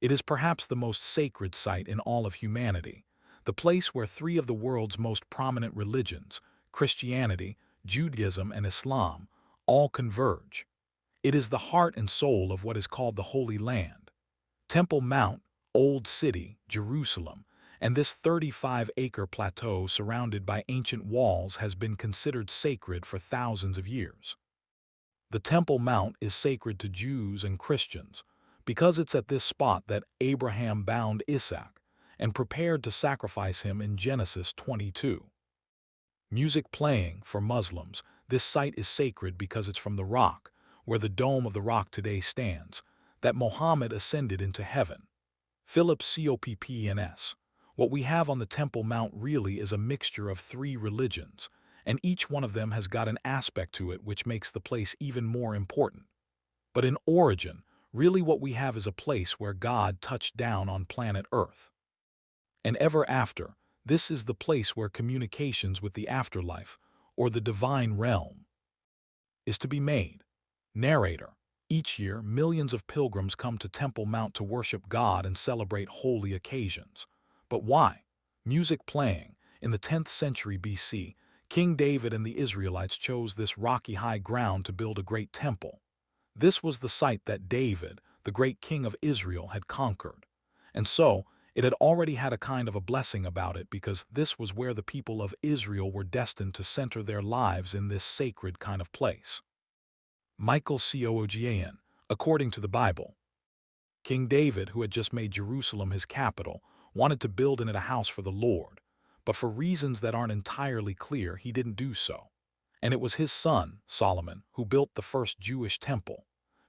It is perhaps the most sacred site in all of humanity, the place where three of the world's most prominent religions, Christianity, Judaism, and Islam, all converge. It is the heart and soul of what is called the Holy Land. Temple Mount, Old City, Jerusalem, and this 35-acre plateau surrounded by ancient walls has been considered sacred for thousands of years. The Temple Mount is sacred to Jews and Christians because it's at this spot that Abraham bound Isaac and prepared to sacrifice him in Genesis 22. Music playing for Muslims, this site is sacred because it's from the rock, where the dome of the rock today stands, that Mohammed ascended into heaven. Philip Coppns. What we have on the Temple Mount really is a mixture of three religions, and each one of them has got an aspect to it which makes the place even more important. But in origin, really what we have is a place where God touched down on planet Earth. And ever after, this is the place where communications with the afterlife, or the divine realm, is to be made. Narrator. Each year, millions of pilgrims come to Temple Mount to worship God and celebrate holy occasions. But why? Music playing. In the 10th century BC, King David and the Israelites chose this rocky high ground to build a great temple. This was the site that David, the great king of Israel, had conquered. And so, it had already had a kind of a blessing about it because this was where the people of Israel were destined to center their lives in this sacred kind of place. Michael Coogn. According to the Bible, King David, who had just made Jerusalem his capital, wanted to build in it a house for the Lord, but for reasons that aren't entirely clear, he didn't do so. And it was his son, Solomon, who built the first Jewish temple.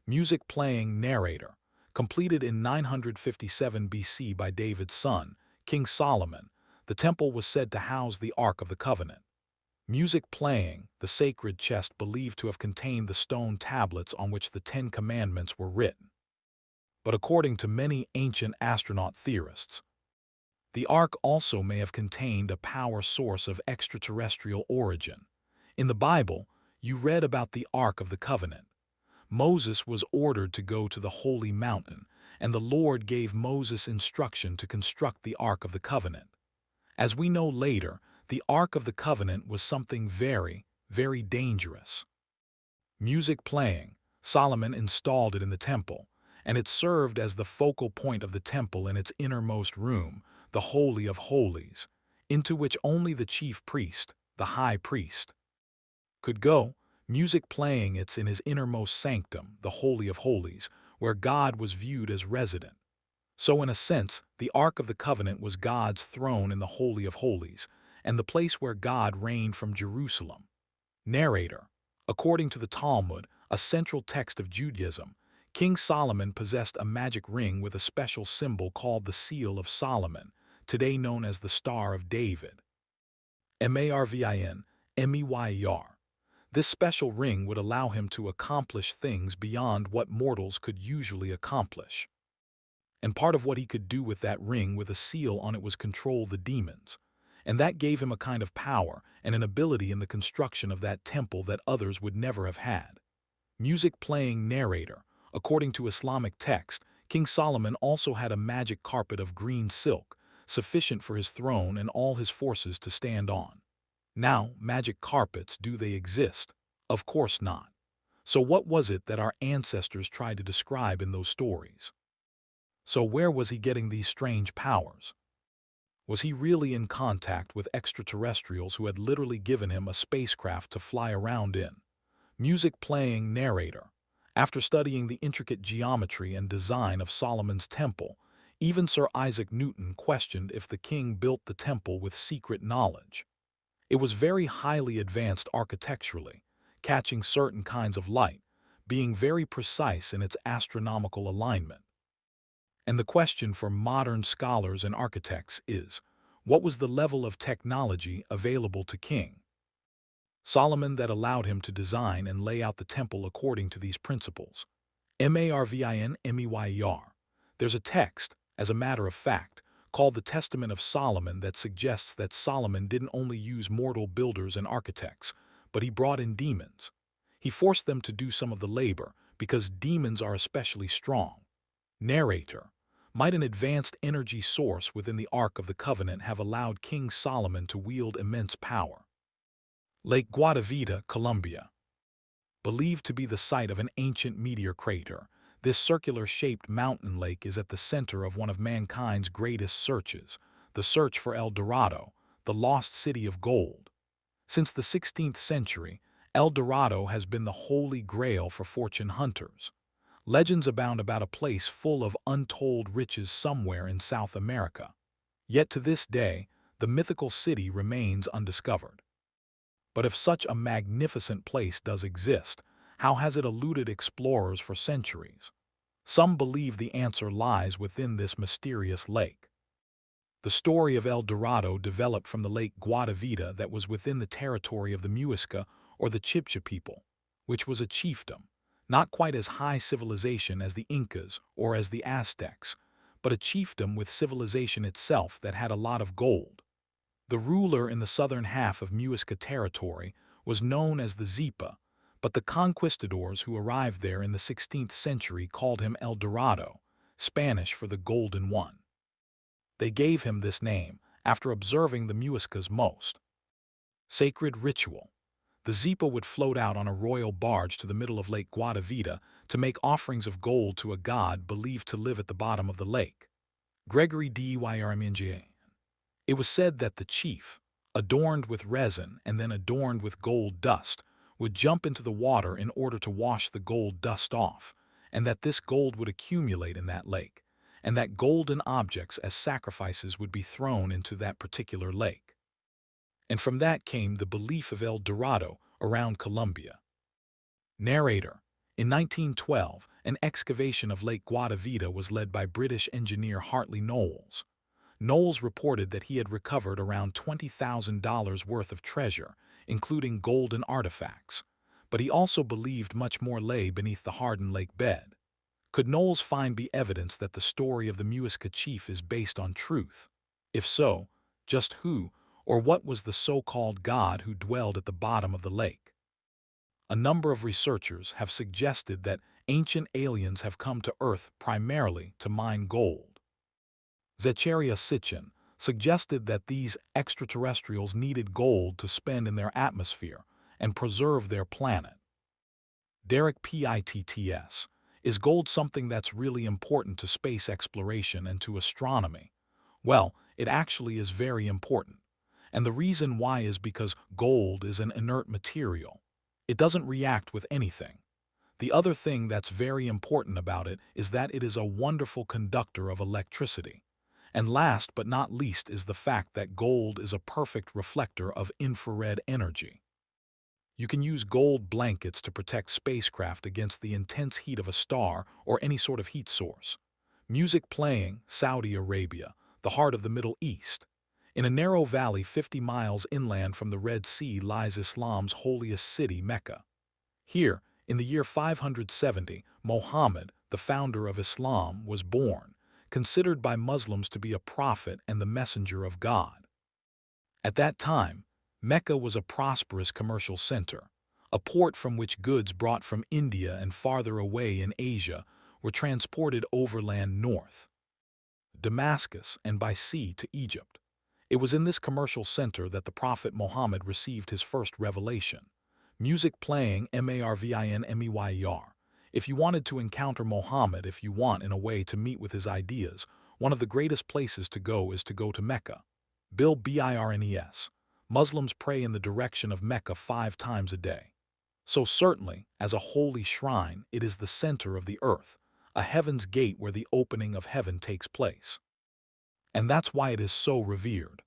Music playing narrator. Completed in 957 BC by David's son, King Solomon, the temple was said to house the Ark of the Covenant. Music playing, the sacred chest believed to have contained the stone tablets on which the Ten Commandments were written. But according to many ancient astronaut theorists, the Ark also may have contained a power source of extraterrestrial origin. In the Bible, you read about the Ark of the Covenant. Moses was ordered to go to the holy mountain, and the Lord gave Moses instruction to construct the Ark of the Covenant. As we know later, the Ark of the Covenant was something very, very dangerous. Music playing, Solomon installed it in the temple, and it served as the focal point of the temple in its innermost room, the Holy of Holies, into which only the chief priest, the high priest, could go. Music playing, it's in his innermost sanctum, the Holy of Holies, where God was viewed as resident. So in a sense, the Ark of the Covenant was God's throne in the Holy of Holies, and the place where God reigned from Jerusalem. Narrator. According to the Talmud, a central text of Judaism, King Solomon possessed a magic ring with a special symbol called the Seal of Solomon, today known as the Star of David. Marvin, Meyr. This special ring would allow him to accomplish things beyond what mortals could usually accomplish. And part of what he could do with that ring with a seal on it was control the demons. And that gave him a kind of power and an ability in the construction of that temple that others would never have had. Music playing narrator. According to Islamic text, King Solomon also had a magic carpet of green silk, sufficient for his throne and all his forces to stand on. Now, magic carpets, do they exist? Of course not. So what was it that our ancestors tried to describe in those stories? So where was he getting these strange powers? Was he really in contact with extraterrestrials who had literally given him a spacecraft to fly around in? Music playing narrator. After studying the intricate geometry and design of Solomon's temple, even Sir Isaac Newton questioned if the king built the temple with secret knowledge. It was very highly advanced architecturally, catching certain kinds of light, being very precise in its astronomical alignment. And the question for modern scholars and architects is, what was the level of technology available to King Solomon that allowed him to design and lay out the temple according to these principles? Marvin Meyr. There's a text, as a matter of fact, called the Testament of Solomon that suggests that Solomon didn't only use mortal builders and architects, but he brought in demons. He forced them to do some of the labor because demons are especially strong. Narrator. Might an advanced energy source within the Ark of the Covenant have allowed King Solomon to wield immense power? Lake Guatavita, Colombia. Believed to be the site of an ancient meteor crater, this circular-shaped mountain lake is at the center of one of mankind's greatest searches, the search for El Dorado, the lost city of gold. Since the 16th century, El Dorado has been the holy grail for fortune hunters. Legends abound about a place full of untold riches somewhere in South America. Yet to this day, the mythical city remains undiscovered. But if such a magnificent place does exist, how has it eluded explorers for centuries? Some believe the answer lies within this mysterious lake. The story of El Dorado developed from the Lake Guatavita that was within the territory of the Muisca or the Chibcha people, which was a chiefdom, not quite as high civilization as the Incas or as the Aztecs, but a chiefdom with civilization itself that had a lot of gold. The ruler in the southern half of Muisca territory was known as the Zipa, but the conquistadors who arrived there in the 16th century called him El Dorado, Spanish for the Golden One. They gave him this name after observing the Muisca's most sacred ritual. The Zipa would float out on a royal barge to the middle of Lake Guatavita to make offerings of gold to a god believed to live at the bottom of the lake. Gregory Dyrmnj. It was said that the chief, adorned with resin and then adorned with gold dust, would jump into the water in order to wash the gold dust off, and that this gold would accumulate in that lake, and that golden objects as sacrifices would be thrown into that particular lake. And from that came the belief of El Dorado around Colombia. Narrator. In 1912, an excavation of Lake Guatavita was led by British engineer Hartley Knowles. Knowles reported that he had recovered around $20,000 worth of treasure, including golden artifacts, but he also believed much more lay beneath the hardened lake bed. Could Knowles find be evidence that the story of the Muisca chief is based on truth? If so, just who or what was the so-called god who dwelled at the bottom of the lake? A number of researchers have suggested that ancient aliens have come to Earth primarily to mine gold. Zecharia Sitchin suggested that these extraterrestrials needed gold to spend in their atmosphere and preserve their planet. Derek Pitts, is gold something that's really important to space exploration and to astronomy? Well, it actually is very important. And the reason why is because gold is an inert material. It doesn't react with anything. The other thing that's very important about it is that it is a wonderful conductor of electricity. And last but not least is the fact that gold is a perfect reflector of infrared energy. You can use gold blankets to protect spacecraft against the intense heat of a star or any sort of heat source. Music playing, Saudi Arabia, the heart of the Middle East. In a narrow valley 50 miles inland from the Red Sea lies Islam's holiest city, Mecca. Here, in the year 570, Muhammad, the founder of Islam, was born, considered by Muslims to be a prophet and the messenger of God. At that time, Mecca was a prosperous commercial center, a port from which goods brought from India and farther away in Asia were transported overland north, Damascus, and by sea to Egypt. It was in this commercial center that the Prophet Muhammad received his first revelation. Music playing, Marvinmeyer. If you wanted to encounter Muhammad, if you want in a way to meet with his ideas, one of the greatest places to go is to go to Mecca. Bill Birnes. Muslims pray in the direction of Mecca 5 times a day. So certainly, as a holy shrine, it is the center of the earth, a heaven's gate where the opening of heaven takes place. And that's why it is so revered.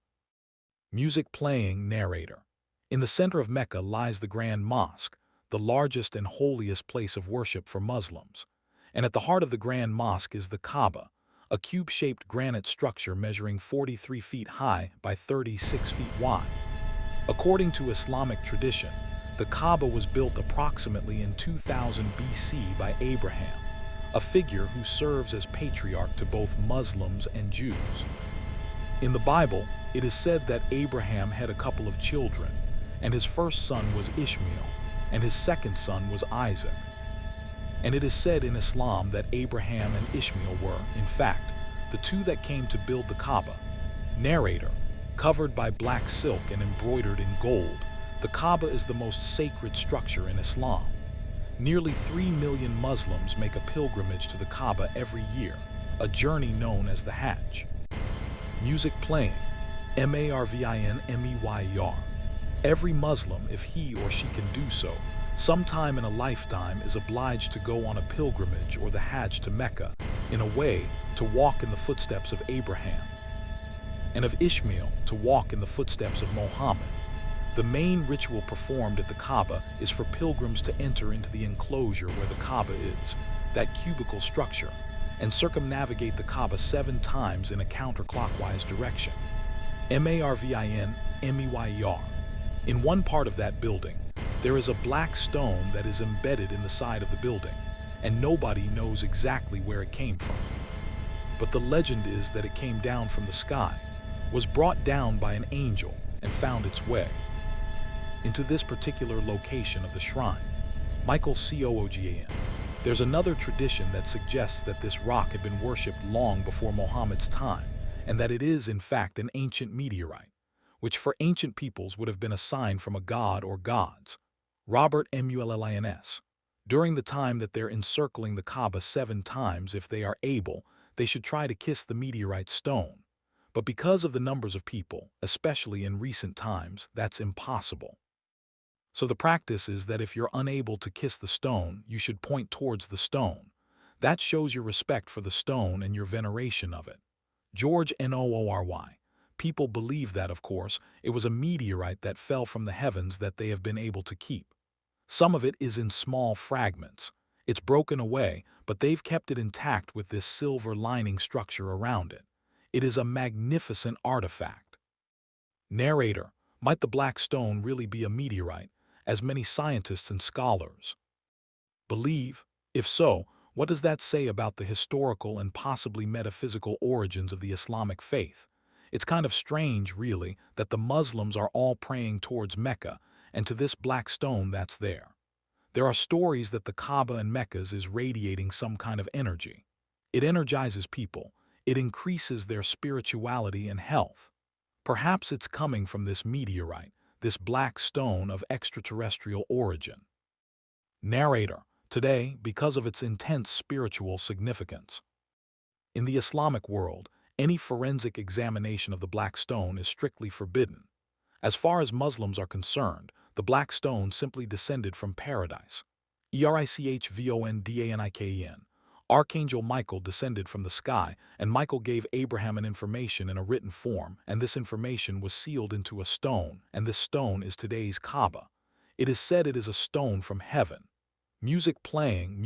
Music playing, narrator. In the center of Mecca lies the Grand Mosque, the largest and holiest place of worship for Muslims. And at the heart of the Grand Mosque is the Kaaba, a cube-shaped granite structure measuring 43 feet high by 36 feet wide. According to Islamic tradition, the Kaaba was built approximately in 2000 BC by Abraham, a figure who serves as patriarch to both Muslims and Jews. In the Bible, it is said that Abraham had a couple of children, and his first son was Ishmael, and his second son was Isaac. And it is said in Islam that Abraham and Ishmael were, in fact, the two that came to build the Kaaba. Narrator, covered by black silk and embroidered in gold, the Kaaba is the most sacred structure in Islam. Nearly 3 million Muslims make a pilgrimage to the Kaaba every year, a journey known as the Hajj. Music playing, Marvinmeyer. Every Muslim, if he or she can do so, sometime in a lifetime is obliged to go on a pilgrimage or the Hajj to Mecca, in a way to walk in the footsteps of Abraham, and of Ishmael to walk in the footsteps of Mohammed. The main ritual performed at the Kaaba is for pilgrims to enter into the enclosure where the Kaaba is, that cubical structure, and circumnavigate the Kaaba 7 times in a counterclockwise direction. Marvinmeyer. In one part of that building, there is a black stone that is embedded in the side of the building, and nobody knows exactly where it came from. But the legend is that it came down from the sky, was brought down by an angel, and found its way into this particular location of the shrine. Michael Coogan. There's another tradition that suggests that this rock had been worshipped long before Muhammad's time, and that it is, in fact, an ancient meteorite, which for ancient peoples would have been a sign from a god or gods. Robert Mullins. During the time that they're encircling the Kaaba 7 times, if they are able, they should try to kiss the meteorite stone. But because of the numbers of people, especially in recent times, that's impossible. So the practice is that if you're unable to kiss the stone, you should point towards the stone. That shows your respect for the stone and your veneration of it. George Noory. People believe that, of course, it was a meteorite that fell from the heavens that they have been able to keep. Some of it is in small fragments. It's broken away, but they've kept it intact with this silver lining structure around it. It is a magnificent artifact. Narrator, might the black stone really be a meteorite, as many scientists and scholars believe? If so, what does that say about the historical and possibly metaphysical origins of the Islamic faith? It's kind of strange, really, that the Muslims are all praying towards Mecca and to this black stone that's there. There are stories that the Kaaba and Mecca's is radiating some kind of energy. It energizes people. It increases their spirituality and health. Perhaps it's coming from this meteorite, this black stone of extraterrestrial origin. Narrator, today, because of its intense spiritual significance. In the Islamic world, any forensic examination of the black stone is strictly forbidden. As far as Muslims are concerned, the black stone simply descended from paradise. Erichvondanik. Archangel Michael descended from the sky, and Michael gave Abraham an information in a written form, and this information was sealed into a stone, and this stone is today's Kaaba. It is said it is a stone from heaven. Music playing,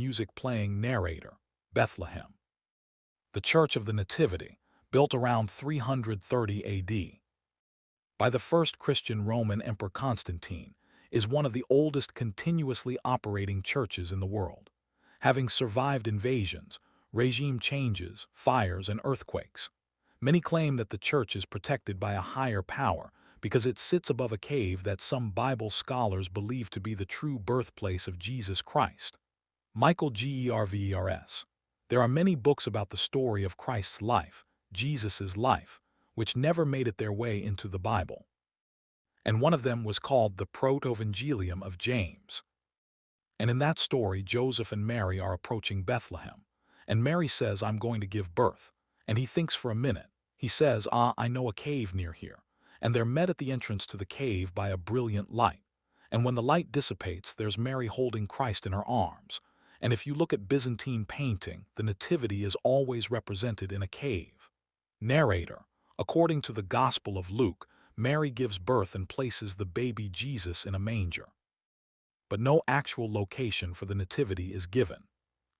narrator, Bethlehem. The Church of the Nativity, built around 330 AD by the first Christian Roman Emperor Constantine, is one of the oldest continuously operating churches in the world, having survived invasions, regime changes, fires, and earthquakes. Many claim that the church is protected by a higher power because it sits above a cave that some Bible scholars believe to be the true birthplace of Jesus Christ. Michael Gervers. There are many books about the story of Christ's life, Jesus' life, which never made it their way into the Bible. And one of them was called the Protovangelium of James. And in that story, Joseph and Mary are approaching Bethlehem. And Mary says, "I'm going to give birth." And he thinks for a minute. He says, "I know a cave near here." And they're met at the entrance to the cave by a brilliant light. And when the light dissipates, there's Mary holding Christ in her arms. And if you look at Byzantine painting, the Nativity is always represented in a cave. Narrator, according to the Gospel of Luke, Mary gives birth and places the baby Jesus in a manger. But no actual location for the Nativity is given.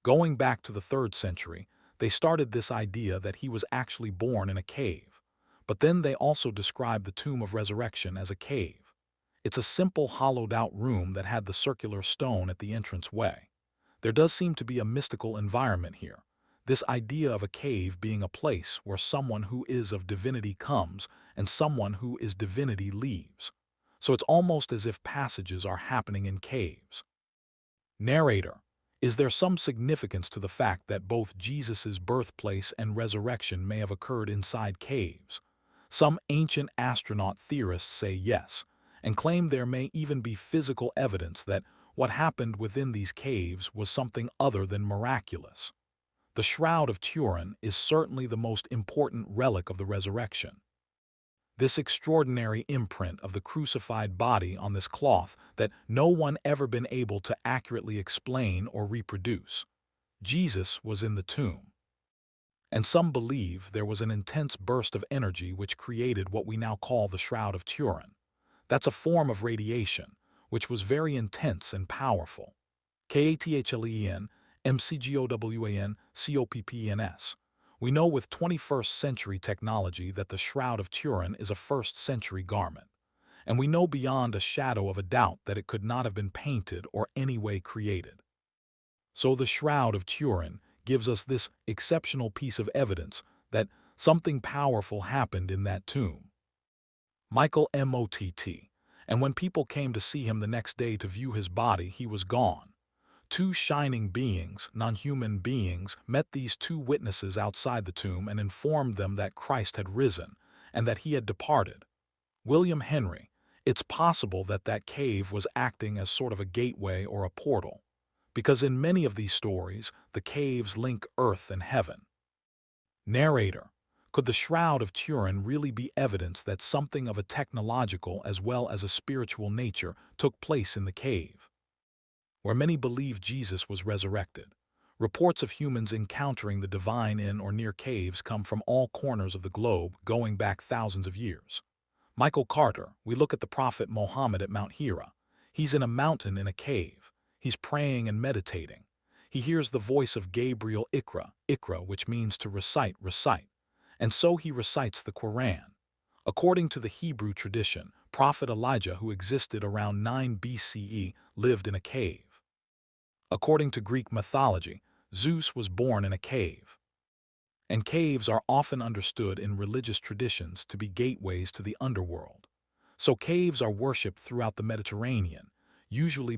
Going back to the 3rd century, they started this idea that he was actually born in a cave. But then they also described the tomb of resurrection as a cave. It's a simple hollowed-out room that had the circular stone at the entrance way. There does seem to be a mystical environment here. This idea of a cave being a place where someone who is of divinity comes and someone who is divinity leaves. So it's almost as if passages are happening in caves. Narrator, Is there some significance to the fact that both Jesus' birthplace and resurrection may have occurred inside caves? Some ancient astronaut theorists say yes, and claim there may even be physical evidence that what happened within these caves was something other than miraculous. The Shroud of Turin is certainly the most important relic of the resurrection. This extraordinary imprint of the crucified body on this cloth that no one ever been able to accurately explain or reproduce. Jesus was in the tomb. And some believe there was an intense burst of energy which created what we now call the Shroud of Turin. That's a form of radiation, which was very intense and powerful. Kathleen, Mcgowan, Coppns. We know with 21st century technology that the Shroud of Turin is a 1st century garment. And we know beyond a shadow of a doubt that it could not have been painted or any way created. So the Shroud of Turin gives us this exceptional piece of evidence that something powerful happened in that tomb. Michael Mott, and when people came to see him the next day to view his body, he was gone. Two shining beings, non-human beings, met these two witnesses outside the tomb and informed them that Christ had risen and that he had departed. William Henry, it's possible that that cave was acting as sort of a gateway or a portal, because in many of these stories, the caves link earth and heaven. Narrator, could the Shroud of Turin really be evidence that something of a technological as well as a spiritual nature took place in the cave, where many believe Jesus was resurrected? Reports of humans encountering the divine in or near caves come from all corners of the globe, going back thousands of years. Michael Carter, we look at the Prophet Muhammad at Mount Hira. He's in a mountain in a cave. He's praying and meditating. He hears the voice of Gabriel, Iqra, Iqra, which means to recite, recite. And so he recites the Quran. According to the Hebrew tradition, Prophet Elijah, who existed around 9 BCE, lived in a cave. According to Greek mythology, Zeus was born in a cave. And caves are often understood in religious traditions to be gateways to the underworld. So caves are worshipped throughout the Mediterranean, usually